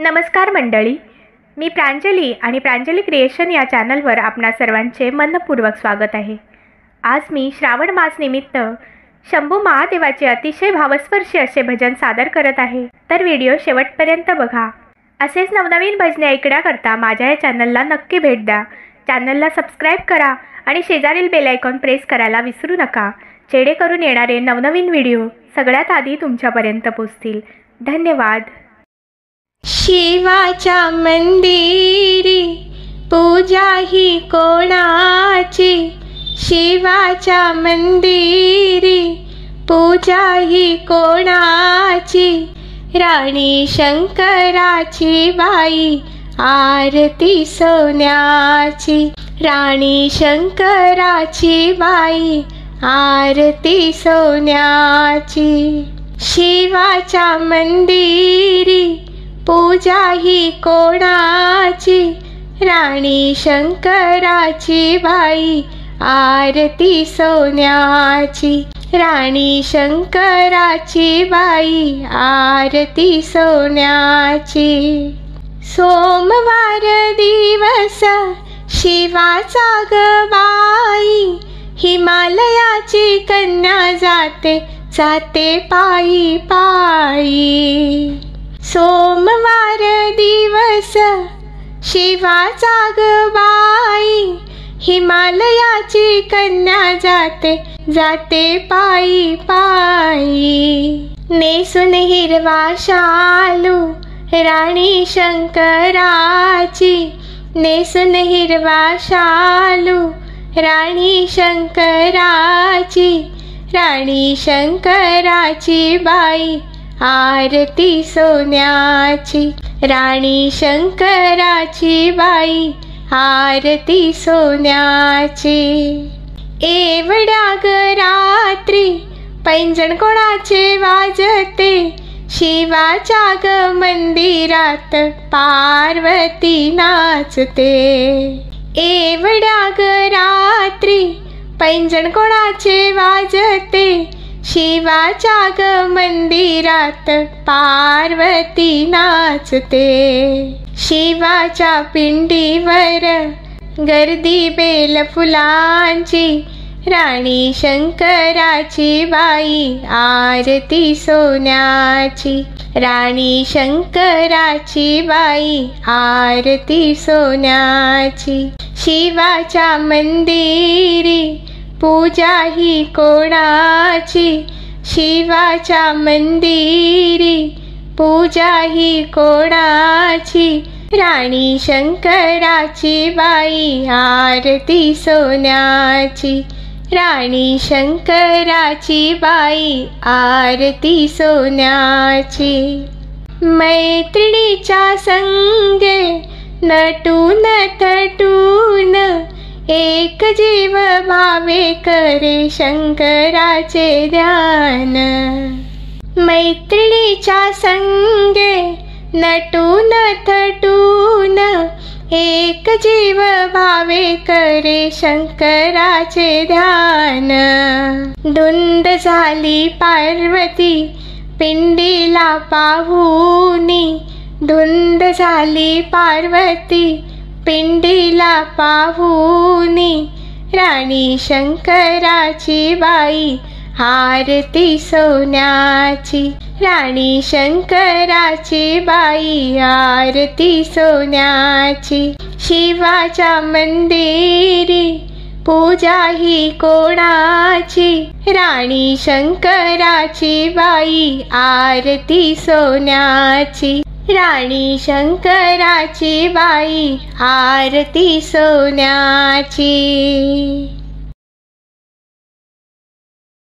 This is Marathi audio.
नमस्कार मंडळी, मी प्रांजली आणि प्रांजली क्रिएशन या चॅनलवर आपणा सर्वांचे मनपूर्वक स्वागत आहे। आज मी श्रावण मास निमित्त शंभू महादेवाचे अतिशय भावस्पर्शी असे भजन सादर करत आहे, तर व्हिडिओ शेवटपर्यंत बघा। असेच नवनवीन भजने ऐकण्याकरता माझ्या या चॅनलला नक्की भेट द्या। चॅनलला सबस्क्राइब करा आणि शेजारील बेल आयकॉन प्रेस करायला विसरू नका, जेणेकरून येणारे नवनवीन व्हिडिओ सगळ्यात आधी तुमच्यापर्यंत पोहोचतील। धन्यवाद। शिवाच्या मंदिरी पूजा ही कोणाची, शिवाच्या मंदिरी पूजा ही कोणाची, राणी शंकराची बाई आरती सोन्याची, राणी शंकराची बाई आरती सोन्याची। शिवाच्या मंदिरी पूजा ही कोणाची, राणी शंकराची बाई आरती सोन्याची, राणी शंकराची बाई आरती सोन्याची। सोमवार दिवस शिवाचा ग बाई, हिमालयाची कन्या जाते जाते पायी पायी। सोमवार दिवस शिवाचा ग बाई, हिमालयाची कन्या जाते जाते पायी पायी। नेसून हिरवा शालू राणी शंकराची, नेसून हिरवा शालू राणी शंकराची, राणी शंकराची बाई आरती सोन्याची, राणी शंकराची बाई आरती सोन्याची। एवढ्या ग रात्री पैंजण कोणाचे वाजते, शिवाच्या ग मंदिरात पार्वती नाचते। एवढ्या ग रात्री पैंजण कोणाचे वाजते, शिवाच्या ग मंदिरात पार्वती नाचते। शिवाच्या पिंडीवर गर्दी बेल फुलांची, राणी शंकराची बाई आरती सोन्याची, राणी शंकराची बाई आरती सोन्याची। शिवाच्या मंदिरी पूजा ही कोणाची, शिवाच्या मंदिरी पूजा ही कोणाची, राणी शंकराची बाई आरती सोन्याची, राणी शंकराची बाई आरती सोन्याची। मैत्रिणीच्या संगे नटून थटून, एक जीव भावे करे शंकराचे ध्यान। मैत्रिणीच्या संगे नटून थटून, एक जीव भावे करे शंकराचे ध्यान। धुंद झाली पार्वती पिंडीला पाहुनी, धुंद झाली पार्वती पिंडीला पाहुनी, राणी शंकराची बाई आरती सोन्याची, राणी शंकराची बाई आरती सोन्याची। शिवाच्या मंदिरी पूजा ही कोणाची, राणी शंकराची बाई आरती सोन्याची, राणी शंकराची बाई आरती सोन्याची।